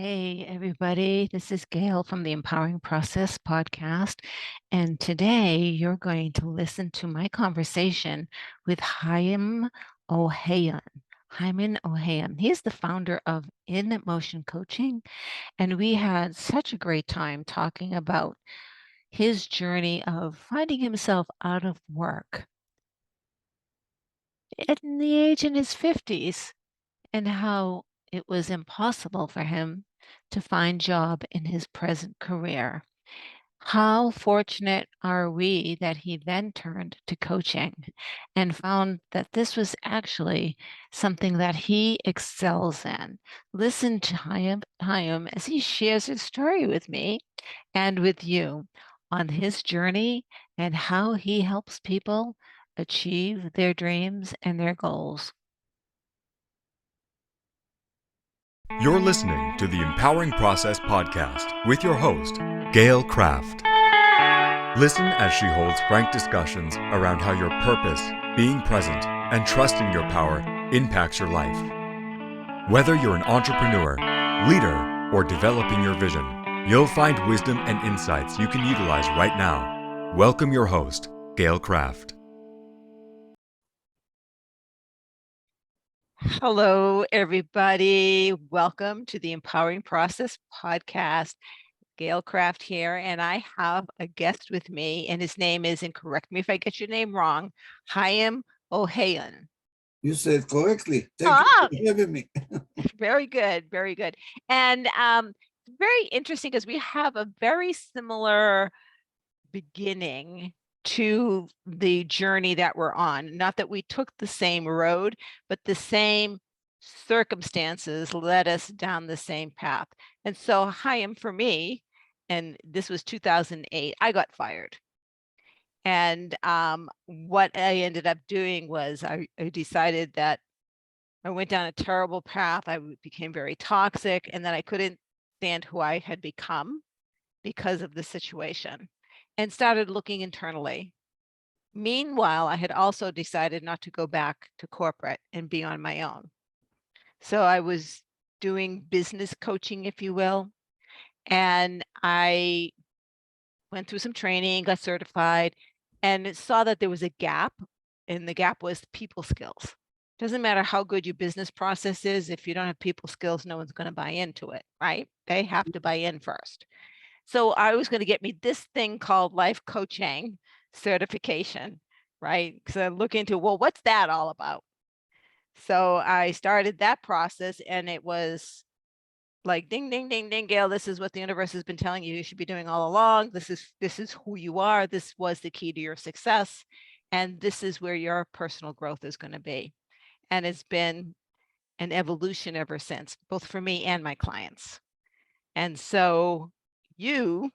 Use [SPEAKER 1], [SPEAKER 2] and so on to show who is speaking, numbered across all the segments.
[SPEAKER 1] Hey, everybody. This is Gail from the Empowering Process podcast. And today you're going to listen to my conversation with Haim Ohayon. Haim Ohayon. He's the founder of In Motion Coaching. And we had such a great time talking about his journey of finding himself out of work at the age in his 50s and how it was impossible for him to find job in his present career. How fortunate are we that he then turned to coaching and found that this was actually something that he excels in. Listen to Hiam as he shares his story with me and with you on his journey and how he helps people achieve their dreams and their goals.
[SPEAKER 2] You're listening to the Empowering Process podcast with your host, Gail Kraft. Listen as she holds frank discussions around how your purpose, being present, and trusting your power impacts your life. Whether you're an entrepreneur, leader, or developing your vision, you'll find wisdom and insights you can utilize right now. Welcome your host, Gail Kraft.
[SPEAKER 1] Hello, everybody. Welcome to the Empowering Process podcast. Gail Kraft here, and I have a guest with me, and his name is, and correct me if I get your name wrong, Haim Ohayon.
[SPEAKER 3] You said correctly. Thank you for having me.
[SPEAKER 1] Very good, very good. And very interesting because we have a very similar beginning to the journey that we're on. Not that we took the same road, but the same circumstances led us down the same path. And so Haim, for me, and this was 2008, I got fired. And what I ended up doing was I decided that I went down a terrible path. I became very toxic, and then I couldn't stand who I had become because of the situation, and started looking internally. Meanwhile, I had also decided not to go back to corporate and be on my own. So I was doing business coaching, if you will, and I went through some training, got certified, and saw that there was a gap, and the gap was people skills. Doesn't matter how good your business process is, if you don't have people skills, no one's going to buy into it, right? They have to buy in first. So I was going to get me this thing called life coaching certification, right? Because I look into, well, what's that all about? So I started that process, and it was like, ding, ding, ding, ding, Gail, this is what the universe has been telling you should be doing all along. This is who you are. This was the key to your success. And this is where your personal growth is going to be. And it's been an evolution ever since, both for me and my clients. And so you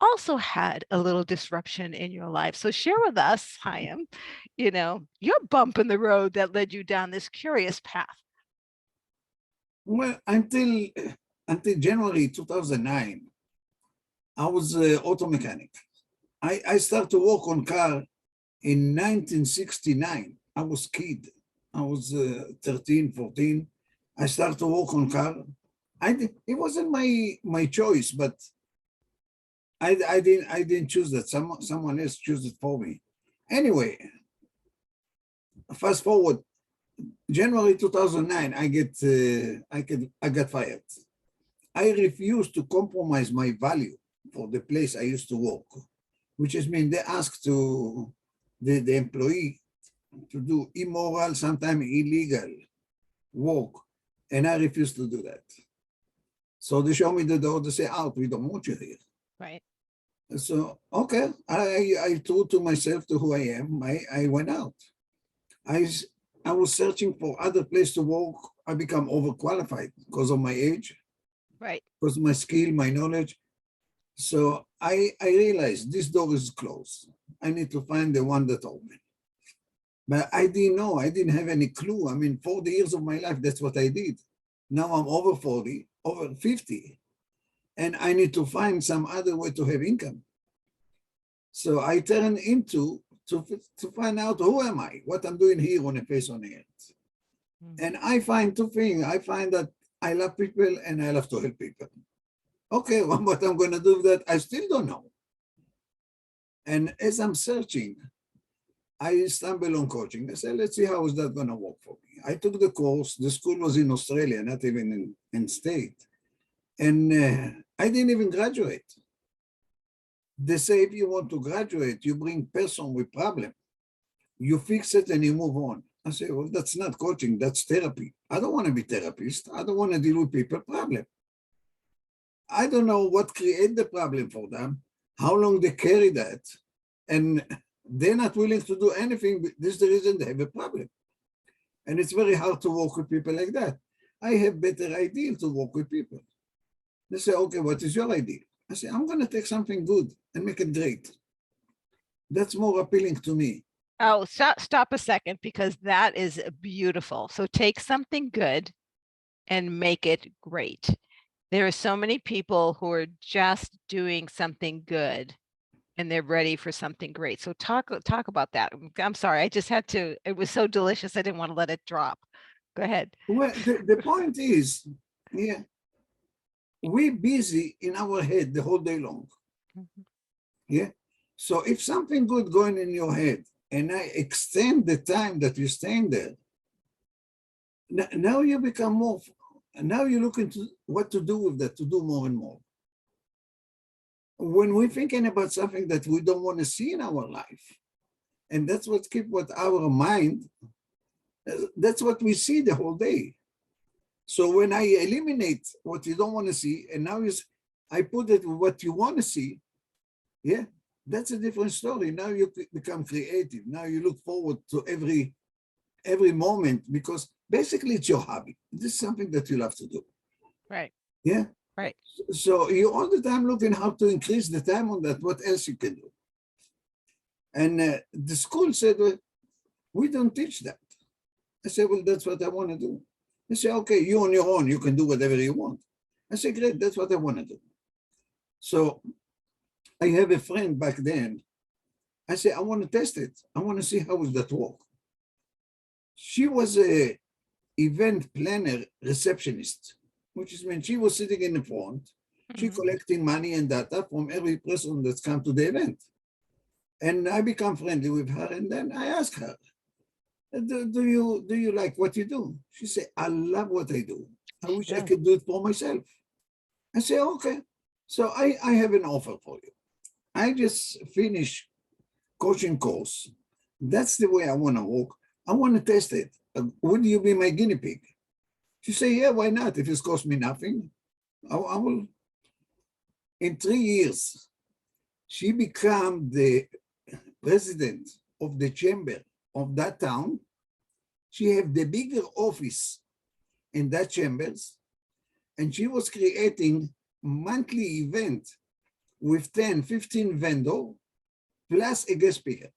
[SPEAKER 1] also had a little disruption in your life. So share with us, Hiam, your bump in the road that led you down this curious path.
[SPEAKER 3] Well, until January 2009, I was an auto mechanic. I started to work on car in 1969. I was a kid. I was 13, 14. I started to work on car. It wasn't my choice, but I didn't choose that. Someone else chose it for me. Anyway, fast forward, January 2009, I got fired. I refused to compromise my value for the place I used to work, which is mean they asked the employee to do immoral, sometimes illegal work, and I refused to do that. So they show me the door, they say, out, we don't want you here.
[SPEAKER 1] Right.
[SPEAKER 3] So, okay, I told to myself to who I am, I went out. I was searching for other place to work. I become overqualified because of my age,
[SPEAKER 1] right,
[SPEAKER 3] because of my skill, my knowledge. So I realized this door is closed. I need to find the one that open. But I didn't know. I didn't have any clue. I mean, 40 years of my life, that's what I did. Now I'm over 40, over 50, and I need to find some other way to have income. So I turn into to find out who am I, what I'm doing here on a face on earth. And I find two things. I find that I love people and I love to help people. Okay, well, what I'm going to do with that, I still don't know. And as I'm searching, I stumbled on coaching. I said, let's see how is that going to work for me. I took the course. The school was in Australia, not even in state. And I didn't even graduate. They say if you want to graduate, you bring person with problem. You fix it and you move on. I say, well, that's not coaching, that's therapy. I don't want to be therapist. I don't want to deal with people problem. I don't know what create the problem for them, how long they carry that, and they're not willing to do anything. This is the reason they have a problem. And it's very hard to work with people like that. I have better idea to work with people. They say, okay, what is your idea? I say, I'm going to take something good and make it great. That's more appealing to me.
[SPEAKER 1] Oh, stop a second, because that is beautiful. So take something good and make it great. There are so many people who are just doing something good and they're ready for something great. So talk about that. I'm sorry, I just had to, it was so delicious. I didn't want to let it drop. Go ahead.
[SPEAKER 3] Well, the point is, yeah, we're busy in our head the whole day long.
[SPEAKER 1] Mhm.
[SPEAKER 3] Yeah. So if something good going in your head and I extend the time that you staying there, now you become more, now you look into what to do with that, to do more and more. When we're thinking about something that we don't want to see in our life, and that's what keep what our mind, that's what we see the whole day. So when I eliminate what you don't want to see, and now I put it with what you want to see, yeah, that's a different story. Now you become creative. Now you look forward to every moment, because basically it's your hobby. This is something that you love to do.
[SPEAKER 1] Right.
[SPEAKER 3] Yeah.
[SPEAKER 1] Right.
[SPEAKER 3] So you're all the time looking how to increase the time on that, what else you can do. And the school said, well, we don't teach that. I said, well, that's what I want to do. They say, okay, you on your own, you can do whatever you want. I said, great, that's what I want to do. So I have a friend back then. I said, I want to test it. I want to see how will that work. She was a event planner receptionist, which is when she was sitting in the front, she collecting money and data from every person that's come to the event. And I become friendly with her, and then I ask her, do you like what you do? She said, I love what I do. I wish I could do it for myself. I say, okay. So I have an offer for you. I just finished coaching course. That's the way I want to work. I want to test it. Would you be my guinea pig? She said, yeah, why not? If it's cost me nothing, I will. In 3 years, she became the president of the chamber of that town. She had the bigger office in that chambers, and she was creating monthly event with 10, 15 vendors, plus a guest speaker.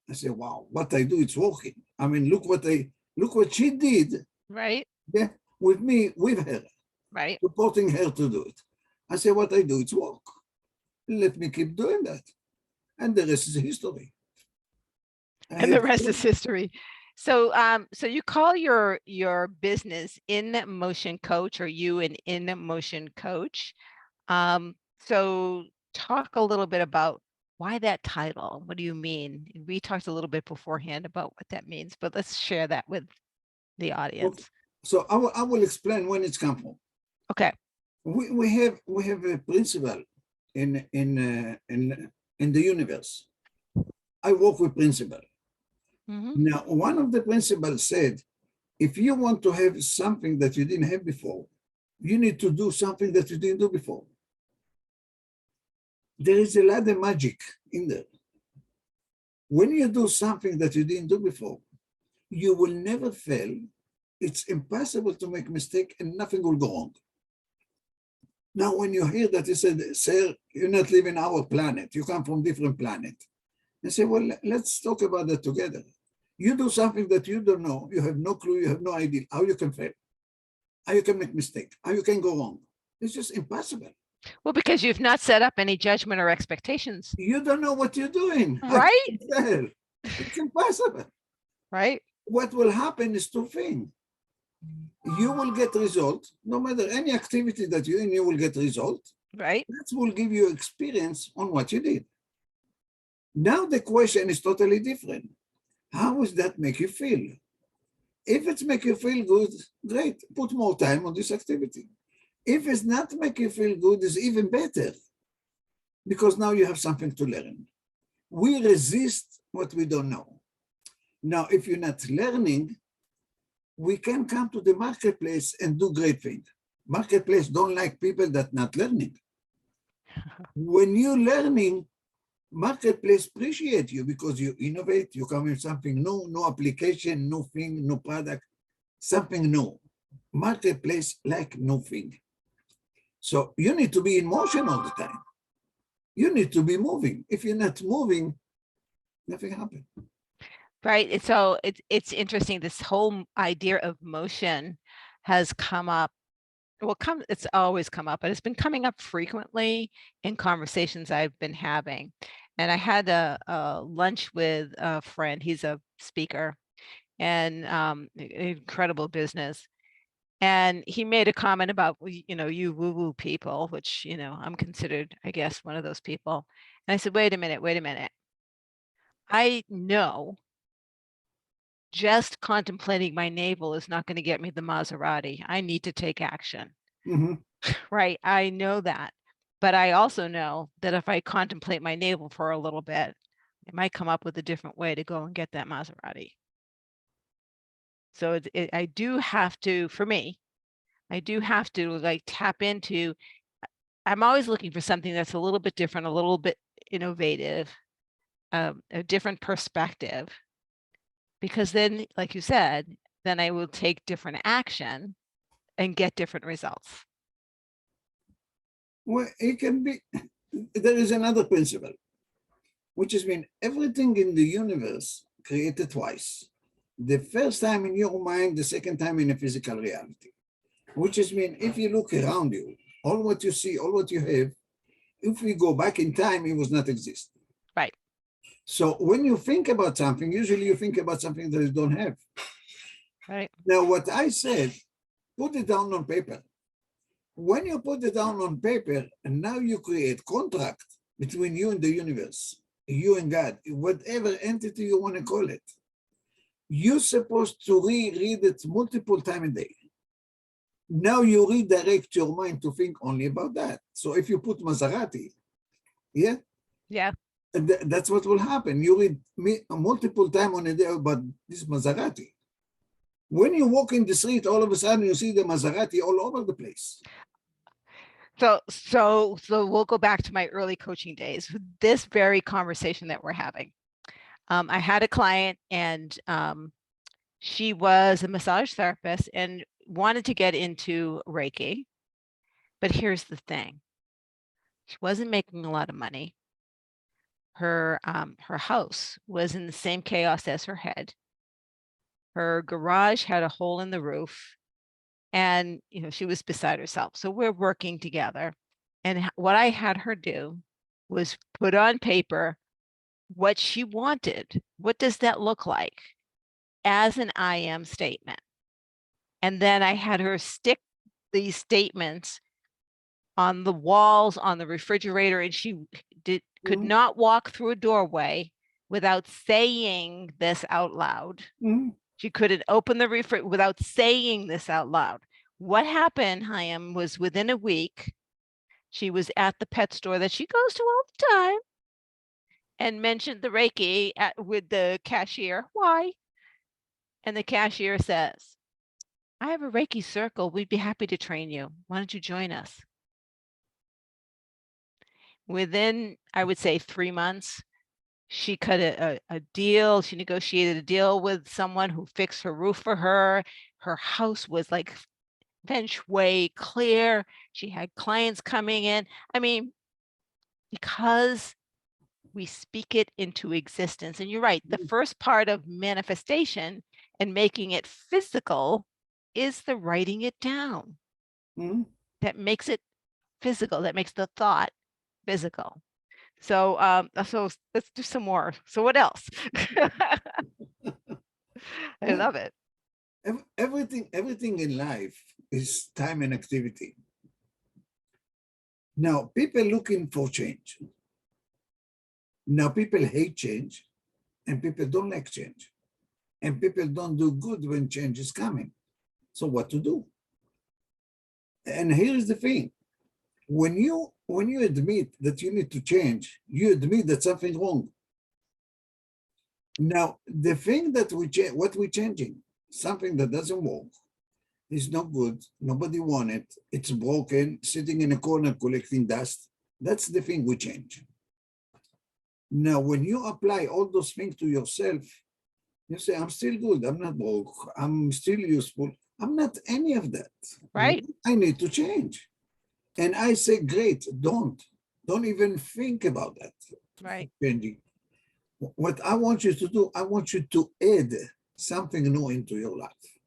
[SPEAKER 3] I said, wow, what I do, it's working. I mean, look what she did.
[SPEAKER 1] Right.
[SPEAKER 3] Yeah, with me, with her.
[SPEAKER 1] Right.
[SPEAKER 3] Supporting her to do it. I said, what I do, it's work. Let me keep doing that. And the rest is history.
[SPEAKER 1] And the rest is history. So so you call your business In Motion Coach, or you an In Motion Coach. So talk a little bit about why that title. What do you mean? We talked a little bit beforehand about what that means, but let's share that with the audience.
[SPEAKER 3] Okay. So I will explain when it's come from.
[SPEAKER 1] Okay.
[SPEAKER 3] We have a principle in the universe. I work with principle. Now, one of the principles said, if you want to have something that you didn't have before, you need to do something that you didn't do before. There is a lot of magic in there. When you do something that you didn't do before, you will never fail. It's impossible to make a mistake and nothing will go wrong. Now, when you hear that, you said, sir, you're not living our planet. You come from different planet. I say, well, let's talk about that together. You do something that you don't know, you have no clue, you have no idea how you can fail, how you can make mistake, how you can go wrong. It's just impossible.
[SPEAKER 1] Well, because you've not set up any judgment or expectations.
[SPEAKER 3] You don't know what you're doing.
[SPEAKER 1] Right?
[SPEAKER 3] It's impossible.
[SPEAKER 1] Right.
[SPEAKER 3] What will happen is two things. you will get result. No matter any activity that you're in, you will get result.
[SPEAKER 1] Right.
[SPEAKER 3] That will give you experience on what you did. Now the question is totally different. How does that make you feel? If it's make you feel good, great, put more time on this activity. If it's not make you feel good, it's even better, because now you have something to learn. We resist what we don't know. Now, if you're not learning, we can come to the marketplace and do great things. Marketplace don't like people that not learning. When you're learning, marketplace appreciate you because you innovate, you come with something new, new application, new thing, new product, something new. Marketplace like new thing. So you need to be in motion all the time. You need to be moving. If you're not moving, nothing happens.
[SPEAKER 1] Right. So it's interesting. This whole idea of motion has come up. Well, it's always come up, but it's been coming up frequently in conversations I've been having. And I had a lunch with a friend. He's a speaker and incredible business. And he made a comment about, you woo-woo people, which, I'm considered, I guess, one of those people. And I said, wait a minute. I know just contemplating my navel is not going to get me the Maserati. I need to take action.
[SPEAKER 3] Mhm.
[SPEAKER 1] Right. I know that. But I also know that if I contemplate my navel for a little bit, I might come up with a different way to go and get that Maserati. So I do have to, for me, I do have to like tap into, I'm always looking for something that's a little bit different, a little bit innovative, a different perspective. Because then, like you said, then I will take different action and get different results.
[SPEAKER 3] Well, it can be, there is another principle, which is when everything in the universe created twice. The first time in your mind, the second time in a physical reality, which is mean if you look around you, all what you see, all what you have, if we go back in time, it was not exist.
[SPEAKER 1] Right.
[SPEAKER 3] So when you think about something, usually you think about something that you don't have.
[SPEAKER 1] Right.
[SPEAKER 3] Now, what I said, put it down on paper. When you put it down on paper, and now you create contract between you and the universe, you and God, whatever entity you want to call it, you're supposed to reread it multiple times a day. Now you redirect your mind to think only about that. So if you put Maserati, yeah,
[SPEAKER 1] Yeah.
[SPEAKER 3] that's what will happen. You read multiple times on a day about this Maserati. When you walk in the street, all of a sudden you see the Maserati all over the place.
[SPEAKER 1] So we'll go back to my early coaching days. This very conversation that we're having. I had a client and she was a massage therapist and wanted to get into Reiki. But here's the thing. She wasn't making a lot of money. Her house was in the same chaos as her head. Her garage had a hole in the roof. And, she was beside herself. So we're working together. And what I had her do was put on paper what she wanted. What does that look like as an I am statement? And then I had her stick these statements on the walls, on the refrigerator, and she could not walk through a doorway without saying this out loud. She couldn't open the refrigerator without saying this out loud. What happened, Hiam, was within a week, she was at the pet store that she goes to all the time and mentioned the Reiki with the cashier. Why? And the cashier says, I have a Reiki circle. We'd be happy to train you. Why don't you join us? Within, I would say, 3 months, she cut a deal. She negotiated a deal with someone who fixed her roof for her. Her house was like feng shui clear. She had clients coming in. I mean, because we speak it into existence. And you're right, the first part of manifestation and making it physical is the writing it down. That makes it physical, that makes the thought physical. So let's do some more. So what else? I love it.
[SPEAKER 3] Everything in life is time and activity. Now, people looking for change. Now, people hate change, and people don't like change. And people don't do good when change is coming. So what to do? And here's the thing. When you admit that you need to change, you admit that something's wrong. Now, the thing that what we're changing, something that doesn't work, is not good, nobody wants it, it's broken, sitting in a corner collecting dust, that's the thing we change. Now, when you apply all those things to yourself, you say, I'm still good, I'm not broke, I'm still useful, I'm not any of that.
[SPEAKER 1] Right.
[SPEAKER 3] I need to change. And I say, great, don't even think about that.
[SPEAKER 1] Right.
[SPEAKER 3] Changing. What I want you to do, I want you to add something new into your life,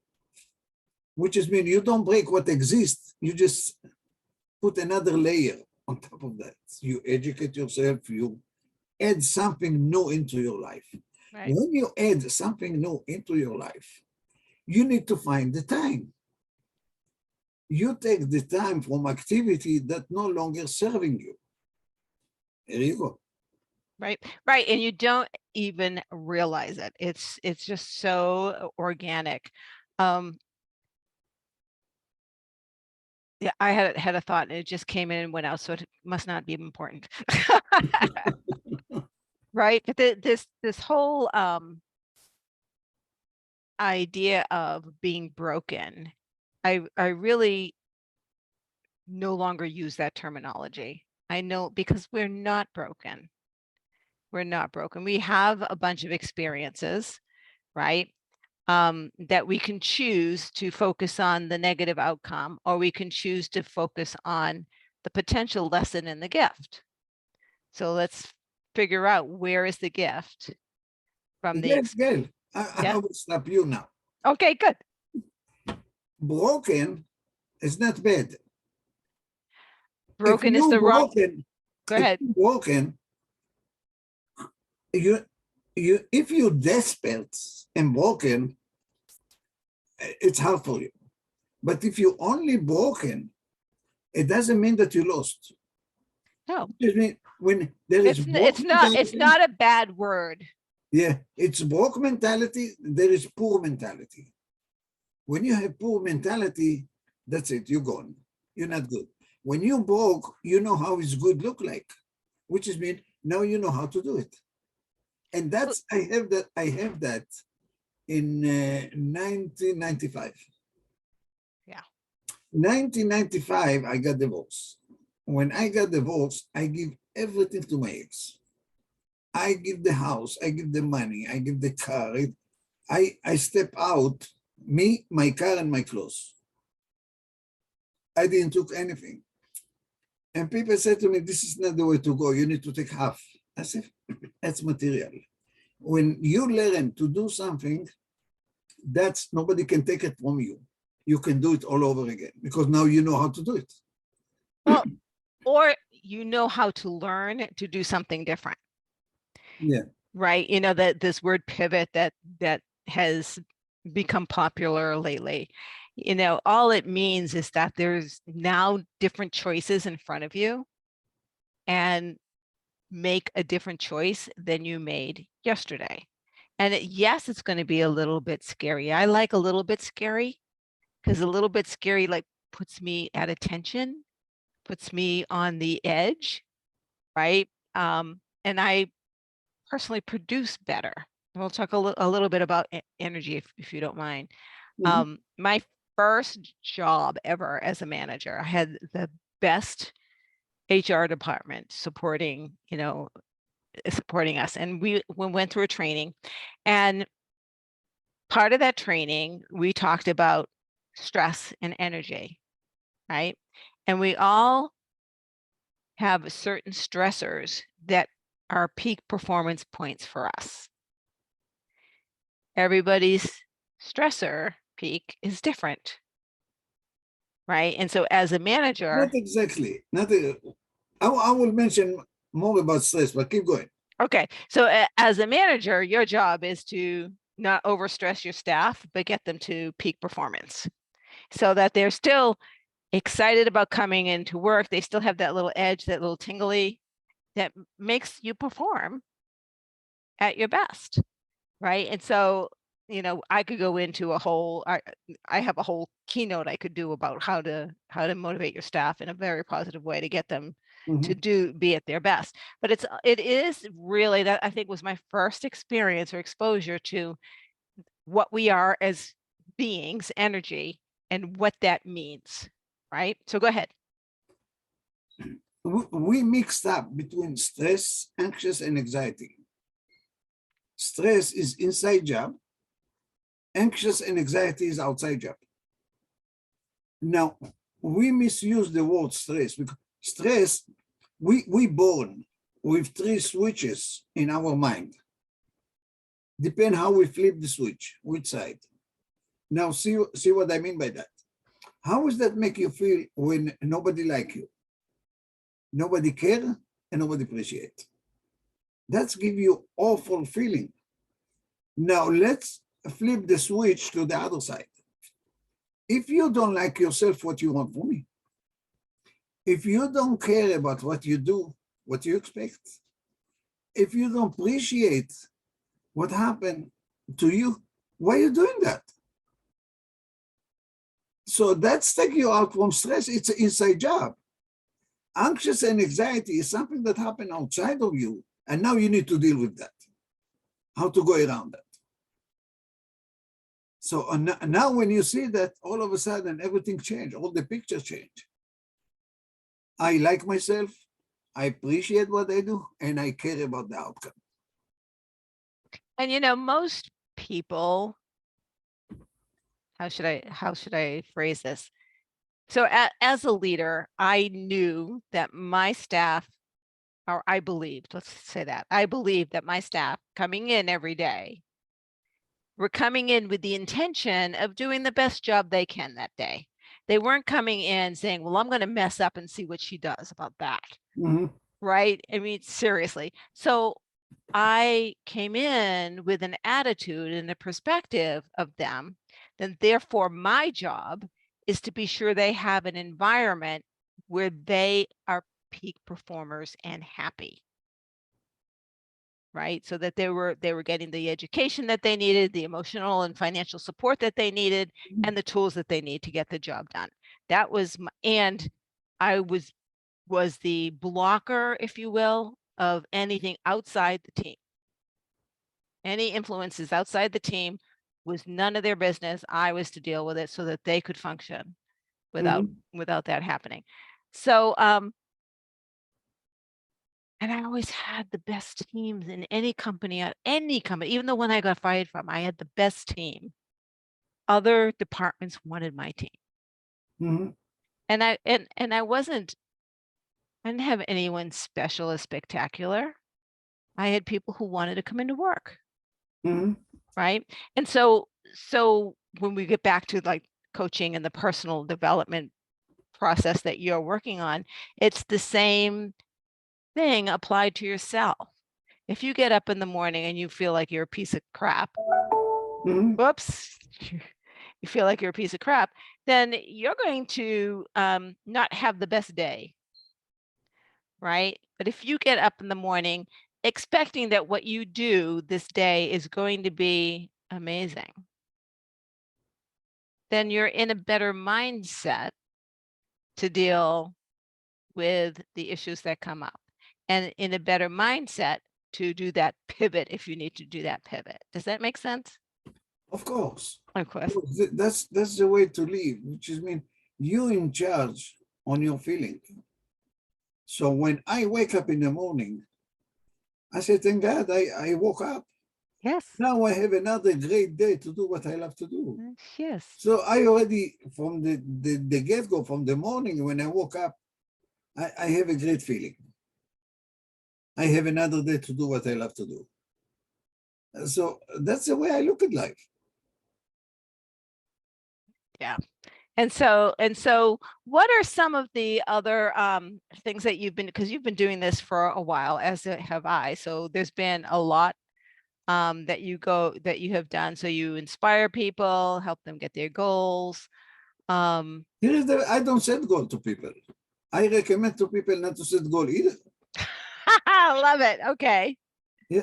[SPEAKER 3] which is mean you don't break what exists, you just put another layer on top of that. You educate yourself, you add something new into your life.
[SPEAKER 1] Right.
[SPEAKER 3] When you add something new into your life, you need to find the time. You take the time from activity that no longer serving you. There you go.
[SPEAKER 1] Right. Right. And you don't even realize it. It's just so organic. Yeah, I had a thought and it just came in and went out, so it must not be important. Right. But this whole idea of being broken, I really no longer use that terminology. I know, because we're not broken. We're not broken. We have a bunch of experiences, right? That we can choose to focus on the negative outcome, or we can choose to focus on the potential lesson in the gift. So let's figure out, where is the gift from the
[SPEAKER 3] Gail, I will stop you now.
[SPEAKER 1] Okay, good.
[SPEAKER 3] Broken is not bad.
[SPEAKER 1] Broken is the wrong. Go ahead.
[SPEAKER 3] Broken, if you're desperate and broken, it's hard for you. But if you're only broken, it doesn't mean that you lost.
[SPEAKER 1] No,
[SPEAKER 3] It means when there is
[SPEAKER 1] it's not a bad word.
[SPEAKER 3] Yeah, it's broke mentality, there is poor mentality. When you have poor mentality, that's it, you're gone. You're not good. When you broke, you know how it's good look like, which is mean now you know how to do it. And that's I have that in 1995.
[SPEAKER 1] Yeah.
[SPEAKER 3] 1995, I got divorced. When I got divorced, I give everything to my ex. I give the house, I give the money, I give the car. I step out, me, my car, and my clothes. I didn't took anything. And people said to me, this is not the way to go. You need to take half. I said, that's material. When you learn to do something, that's nobody can take it from you. You can do it all over again because now you know how to do it.
[SPEAKER 1] Well, or you know how to learn to do something different.
[SPEAKER 3] Yeah.
[SPEAKER 1] Right. You know, that this word pivot that has become popular lately, you know, all it means is that there's now different choices in front of you, and make a different choice than you made yesterday. And yes, it's going to be a little bit scary. I like a little bit scary, because a little bit scary like puts me at attention, puts me on the edge, right? And I personally produce better. And we'll talk a little bit about energy if you don't mind.
[SPEAKER 3] Mhm.
[SPEAKER 1] My first job ever as a manager, I had the best HR department supporting, supporting us. And we went through a training, and part of that training, we talked about stress and energy, right? And we all have certain stressors that are peak performance points for us. Everybody's stressor peak is different, right? And so as a manager,
[SPEAKER 3] Not exactly. I will mention more about stress, but keep going.
[SPEAKER 1] okay, so as a manager, your job is to not overstress your staff, but get them to peak performance so that they're still excited about coming into work. They still have that little edge, that little tingly that makes you perform at your best, right? And so, I could go into I have a whole keynote I could do about how to motivate your staff in a very positive way to get them to be at their best. But it is really, that I think was my first experience or exposure to what we are as beings, energy, and what that means, right? So go ahead.
[SPEAKER 3] We mixed up between stress, anxious, and anxiety. Stress is inside job. Anxious and anxiety is outside job. Now, we misuse the word stress because stress, we born with 3 switches in our mind. Depend how we flip the switch, which side. Now, see what I mean by that. How does that make you feel when nobody like you? Nobody care and nobody appreciate. That's give you awful feeling. Now let's flip the switch to the other side. If you don't like yourself, what you want from me? If you don't care about what you do, what you expect? If you don't appreciate what happened to you, why are you doing that? So that's taking you out from stress. It's an inside job. Anxious and anxiety is something that happened outside of you, and now you need to deal with that. How to go around that. So now when you see that, all of a sudden everything changed, all the pictures change. I like myself, I appreciate what I do, and I care about the outcome.
[SPEAKER 1] And most people, how should I phrase this? So as a leader, I knew that my staff, or I believed, let's say that, I believed that my staff coming in every day were coming in with the intention of doing the best job they can that day. They weren't coming in saying, well, I'm going to mess up and see what she does about that. Right? I mean, seriously. So I came in with an attitude and a perspective of them, then therefore my job is to be sure they have an environment where they are peak performers and happy. Right? So that they were getting the education that they needed, the emotional and financial support that they needed, and the tools that they need to get the job done. That was and I was the blocker, if you will, of anything outside the team. Any influences outside the team was none of their business. I was to deal with it so that they could function without that happening. So and I always had the best teams in any company, even the one I got fired from, I had the best team. Other departments wanted my team. And I didn't have anyone special or spectacular. I had people who wanted to come into work. Right. And so when we get back to like coaching and the personal development process that you're working on, it's the same thing applied to yourself. If you get up in the morning and you feel like you're a piece of crap, whoops, you feel like you're a piece of crap, then you're going to not have the best day, right? But if you get up in the morning expecting that what you do this day is going to be amazing, then you're in a better mindset to deal with the issues that come up, and in a better mindset to do that pivot if you need to do that pivot. Does that make sense?
[SPEAKER 3] Of course.
[SPEAKER 1] Of course.
[SPEAKER 3] That's the way to live, which is mean you're in charge on your feeling. So when I wake up in the morning, I say, thank God I woke up.
[SPEAKER 1] Yes.
[SPEAKER 3] Now I have another great day to do what I love to do.
[SPEAKER 1] Yes.
[SPEAKER 3] So I already, from the get-go, from the morning when I woke up, I have a great feeling. I have another day to do what I love to do. So that's the way I look at life.
[SPEAKER 1] Yeah. And so what are some of the other things that because you've been doing this for a while, as have I. So there's been a lot that you have done. So you inspire people, help them get their goals.
[SPEAKER 3] I don't set goal to people. I recommend to people not to set goal either.
[SPEAKER 1] I love it. Okay.
[SPEAKER 3] Yeah.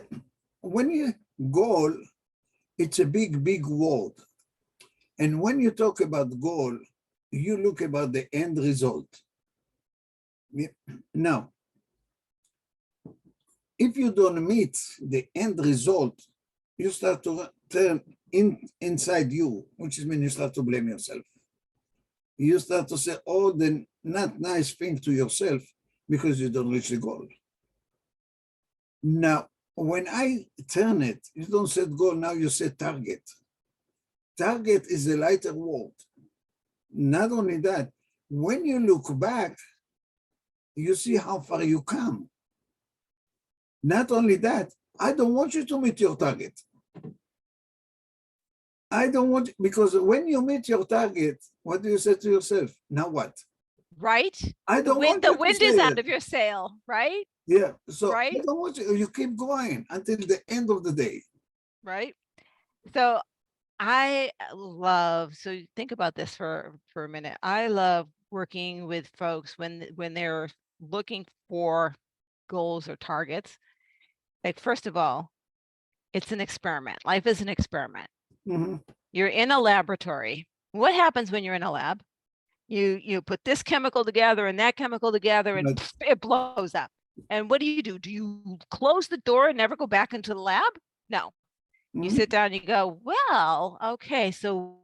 [SPEAKER 3] When you goal, it's a big, big word. And when you talk about goal, you look about the end result. Yeah. Now, if you don't meet the end result, you start to turn inside you, which is when you start to blame yourself. You start to say all the not nice thing to yourself because you don't reach the goal. Now, when I turn it, you don't set goal, now you set target. Target is a lighter word. Not only that, when you look back, you see how far you come. Not only that, I don't want you to meet your target. I don't want, because when you meet your target, what do you say to yourself? Now what?
[SPEAKER 1] Right.
[SPEAKER 3] I don't want
[SPEAKER 1] The
[SPEAKER 3] you to
[SPEAKER 1] wind
[SPEAKER 3] say
[SPEAKER 1] is out
[SPEAKER 3] it.
[SPEAKER 1] of your sail, right?
[SPEAKER 3] Yeah, so I
[SPEAKER 1] Right.
[SPEAKER 3] don't want you keep going until the end of the day.
[SPEAKER 1] Right. So I love, so think about this for a minute. I love working with folks when they're looking for goals or targets. Like, first of all, it's an experiment. Life is an experiment.
[SPEAKER 3] Mhm.
[SPEAKER 1] You're in a laboratory. What happens when you're in a lab? You put this chemical together and that chemical together and
[SPEAKER 3] Right.
[SPEAKER 1] it blows up. And what do? Do you close the door and never go back into the lab? No. You
[SPEAKER 3] Mhm.
[SPEAKER 1] sit down and you go, well, okay, so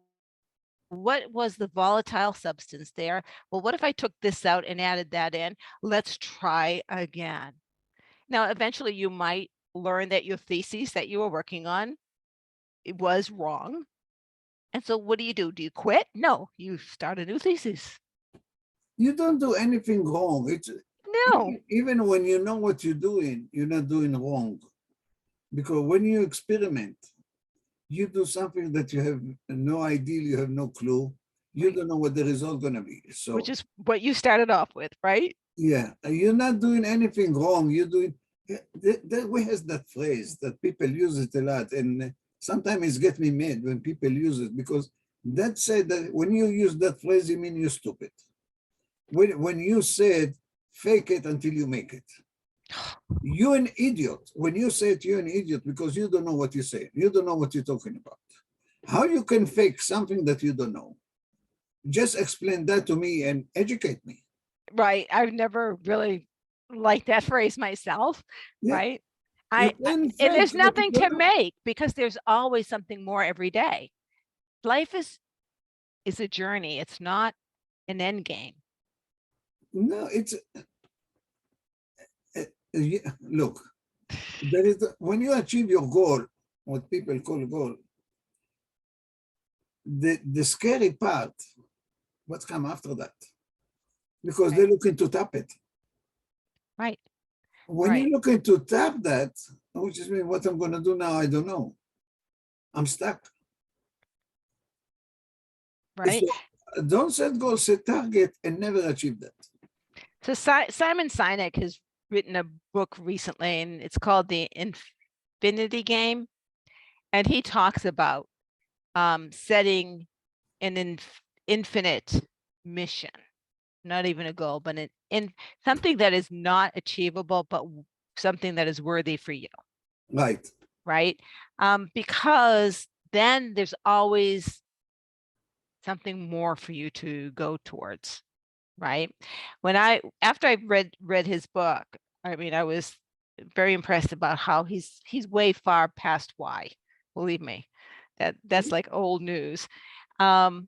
[SPEAKER 1] what was the volatile substance there? Well, what if I took this out and added that in? Let's try again. Now, eventually you might learn that your thesis that you were working on, it was wrong. And so what do? Do you quit? No, you start a new thesis.
[SPEAKER 3] You don't do anything wrong. It's
[SPEAKER 1] No,
[SPEAKER 3] even when you know what you're doing, you're not doing wrong. Because when you experiment, you do something that you have no idea, you have no clue, you
[SPEAKER 1] right.
[SPEAKER 3] don't know what the result gonna be.
[SPEAKER 1] Which
[SPEAKER 3] So
[SPEAKER 1] is what you started off with, right?
[SPEAKER 3] yeah, you're not doing anything wrong. You're doing. We has that phrase that people use it a lot, and sometimes it gets me mad when people use it because that said that when you use that phrase, you mean you're stupid. When you said fake it until you make it, you're an idiot. When you say it, you're an idiot because you don't know what you say. You don't know what you're talking about. How you can fake something that you don't know? Just explain that to me and educate me.
[SPEAKER 1] Right. I've never really liked that phrase myself,
[SPEAKER 3] Yeah,
[SPEAKER 1] right?
[SPEAKER 3] you
[SPEAKER 1] I
[SPEAKER 3] can
[SPEAKER 1] and
[SPEAKER 3] fake
[SPEAKER 1] there's
[SPEAKER 3] what you
[SPEAKER 1] nothing
[SPEAKER 3] don't
[SPEAKER 1] to
[SPEAKER 3] know.
[SPEAKER 1] make because there's always something more every day. Life is a journey. It's not an end game.
[SPEAKER 3] No, it's look. There is when you achieve your goal, what people call goal. The scary part, what's come after that, because
[SPEAKER 1] Right.
[SPEAKER 3] they're looking to tap it.
[SPEAKER 1] Right.
[SPEAKER 3] When
[SPEAKER 1] Right.
[SPEAKER 3] you're looking to tap that, which is mean what I'm going to do now, I don't know. I'm stuck.
[SPEAKER 1] Right.
[SPEAKER 3] So don't set goals, set target, and never achieve that.
[SPEAKER 1] So Simon Sinek has written a book recently, and it's called The Infinity Game. And he talks about setting an infinite mission, not even a goal, but in something that is not achievable, but something that is worthy for you,
[SPEAKER 3] Right.
[SPEAKER 1] right? Because then there's always something more for you to go towards, right? After I read his book, I mean, I was very impressed about how he's way far past why. Believe me, that's like old news. I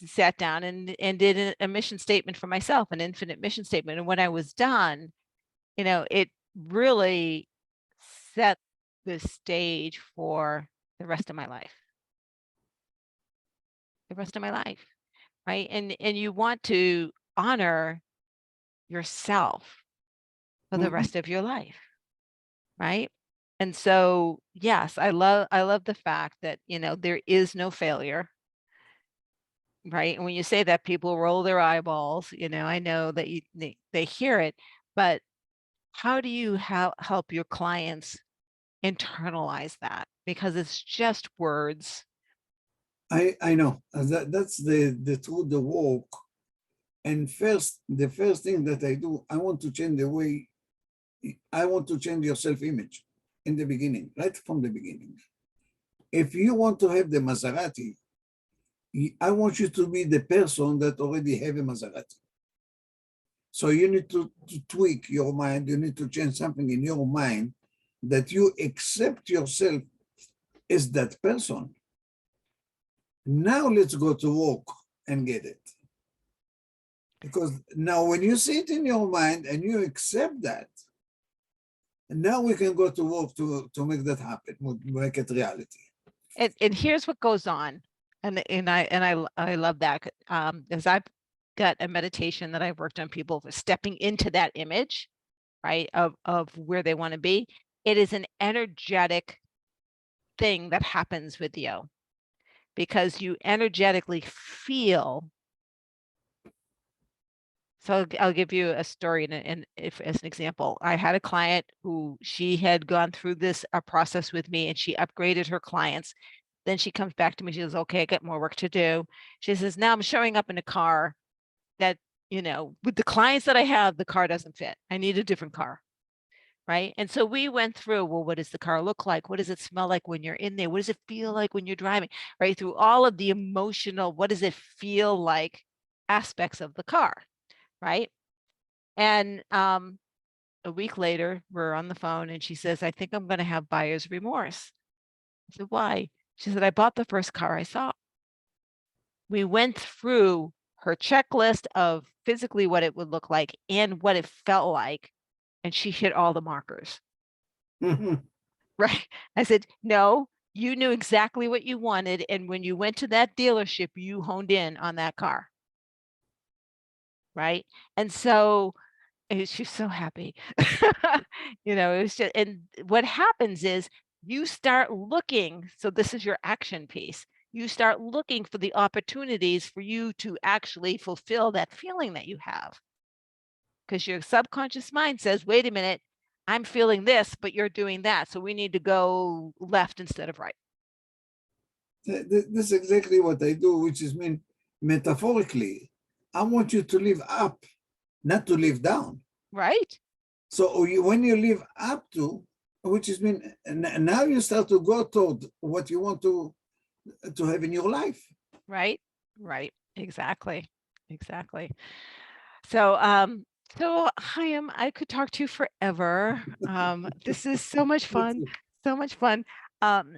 [SPEAKER 1] sat down and did a mission statement for myself, an infinite mission statement. And when I was done, it really set the stage for the rest of my life. The rest of my life, right? And you want to honor yourself for the
[SPEAKER 3] Mhm.
[SPEAKER 1] rest of your life, right? And so, yes, I love the fact that, there is no failure, right? And when you say that, people roll their eyeballs, I know that they hear it, but how do you help your clients internalize that because it's just words.
[SPEAKER 3] I know. That's the truth, the walk. And the first thing that I do, I want to change your self-image in the beginning, right from the beginning. If you want to have the Maserati, I want you to be the person that already have a Maserati. So you need to tweak your mind. You need to change something in your mind that you accept yourself as that person. Now let's go to work and get it. Because now when you see it in your mind and you accept that, now we can go to work to make that happen, make it reality.
[SPEAKER 1] And here's what goes on. And I love that. As I've got a meditation that I've worked on people for stepping into that image, right, of where they want to be. It is an energetic thing that happens with you because you energetically feel. So I'll give you a story and if as an example, I had a client who she had gone through this process with me and she upgraded her clients. Then she comes back to me. She says, okay, I got more work to do. She says, now I'm showing up in a car that, with the clients that I have, the car doesn't fit. I need a different car. Right. And so we went through, well, what does the car look like? What does it smell like when you're in there? What does it feel like when you're driving? Right. Through all of the emotional, what does it feel like aspects of the car? Right. And a week later, we're on the phone and she says, I think I'm going to have buyer's remorse. I said, why? She said, I bought the first car I saw. We went through her checklist of physically what it would look like and what it felt like. And she hit all the markers. Right. I said, no, you knew exactly what you wanted. And when you went to that dealership, you honed in on that car. Right. And so she's so happy. It was just, and what happens is you start looking. So this is your action piece. You start looking for the opportunities for you to actually fulfill that feeling that you have. Because your subconscious mind says, wait a minute, I'm feeling this, but you're doing that. So we need to go left instead of right.
[SPEAKER 3] This is exactly what I do, which is mean metaphorically, I want you to live up, not to live down.
[SPEAKER 1] Right.
[SPEAKER 3] So when you live up to, which is mean, now you start to go toward what you want to have in your life.
[SPEAKER 1] Right. Right. Exactly. So, Chaim, I could talk to you forever. This is so much fun. So much fun.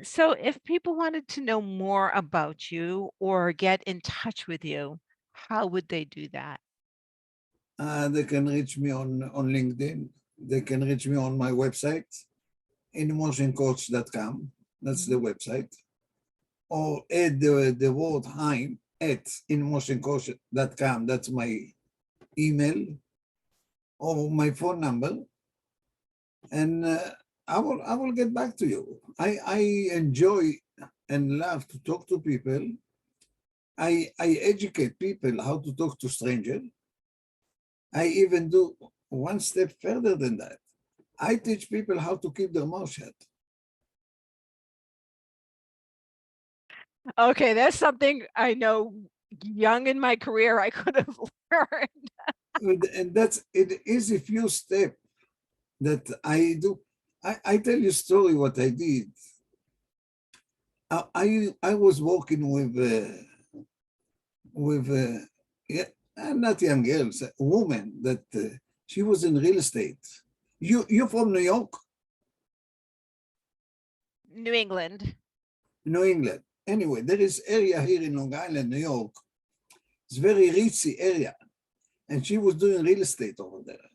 [SPEAKER 1] So if people wanted to know more about you or get in touch with you, how would they do that?
[SPEAKER 3] They can reach me on LinkedIn. They can reach me on my website, inmotioncoach.com. That's the website. Or add the word Haim at inmotioncoach.com. That's my email or my phone number. And I will get back to you. I enjoy and love to talk to people. I educate people how to talk to strangers. I even do one step further than that. I teach people how to keep their mouth shut.
[SPEAKER 1] Okay, that's something I know young in my career I could have learned.
[SPEAKER 3] And it is a few steps that I do. I tell you a story what I did. I was working with not young girls, a woman that she was in real estate. You're from New York?
[SPEAKER 1] New England.
[SPEAKER 3] New England. Anyway, there is area here in Long Island, New York. It's very ritzy area. And she was doing real estate over there.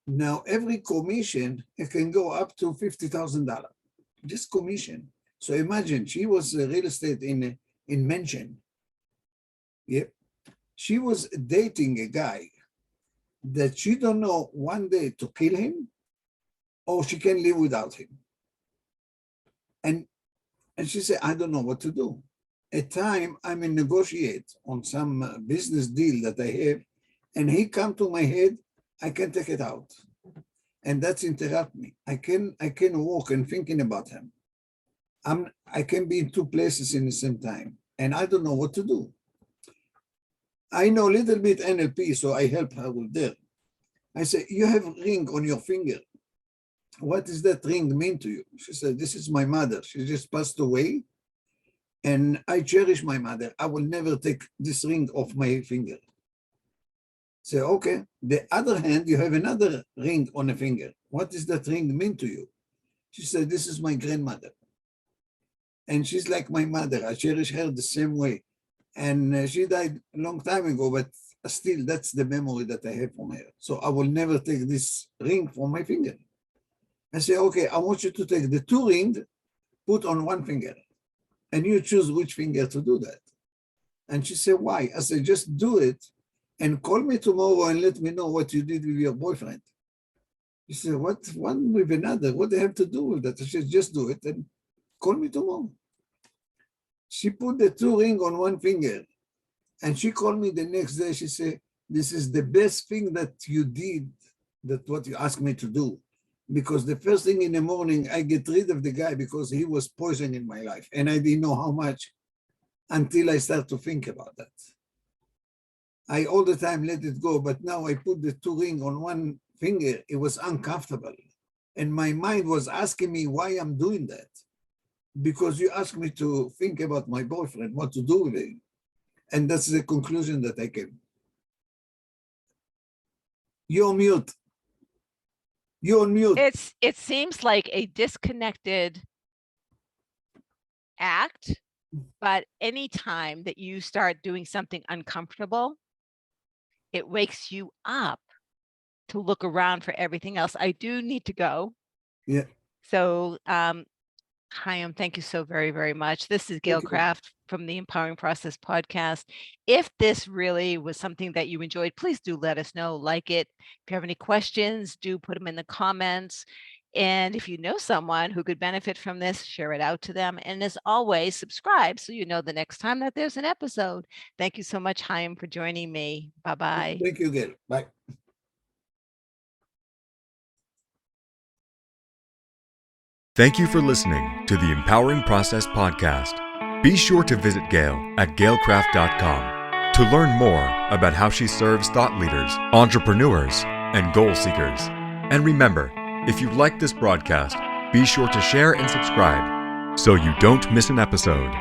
[SPEAKER 3] Now, every commission, it can go up to $50,000, just commission. So imagine, she was real estate in mansion. Yep. She was dating a guy that she don't know one day to kill him or she can live without him. And she said, I don't know what to do. At time, I'm in negotiate on some business deal that I have, and he come to my head, I can take it out. and that's interrupt me. I can walk and thinking about him. I can be in two places in the same time, and I don't know what to do. I know a little bit NLP, so I help her with that. I say, you have a ring on your finger. What does that ring mean to you? She said, this is my mother. She just passed away, and I cherish my mother. I will never take this ring off my finger. Say, okay. The other hand, you have another ring on a finger. What does that ring mean to you? She said, this is my grandmother. And she's like my mother. I cherish her the same way. And she died a long time ago, but still, that's the memory that I have from her. So I will never take this ring from my finger. I say, okay, I want you to take the two rings, put on one finger, and you choose which finger to do that. And she said, why? I said, just do it and call me tomorrow and let me know what you did with your boyfriend. She said, what? One with another? What do I have to do with that? I said, just do it and call me tomorrow. She put the two rings on one finger, and she called me the next day. She said, this is the best thing that you did, that what you asked me to do. Because the first thing in the morning, I get rid of the guy because he was poison in my life. And I didn't know how much until I start to think about that. I all the time let it go, but now I put the two rings on one finger. It was uncomfortable. And my mind was asking me why I'm doing that. Because you asked me to think about my boyfriend, what to do with him. And that's the conclusion that I came. You're on mute. You're on mute.
[SPEAKER 1] It seems like a disconnected act, but anytime that you start doing something uncomfortable, it wakes you up to look around for everything else. I do need to go.
[SPEAKER 3] Yeah.
[SPEAKER 1] So, Hiam, thank you so very, very much. This is Gail
[SPEAKER 3] Thank you.
[SPEAKER 1] Kraft from the Empowering Process podcast. If this really was something that you enjoyed, please do let us know, like it. If you have any questions, do put them in the comments. And if you know someone who could benefit from this, share it out to them. And as always, subscribe so you know the next time that there's an episode. Thank you so much, Hiam, for joining me. Bye-bye.
[SPEAKER 3] Thank you, Gail. Bye.
[SPEAKER 2] Thank you for listening to the Empowering Process podcast. Be sure to visit Gail at gailcraft.com to learn more about how she serves thought leaders, entrepreneurs, and goal seekers. And remember, if you like this broadcast, be sure to share and subscribe so you don't miss an episode.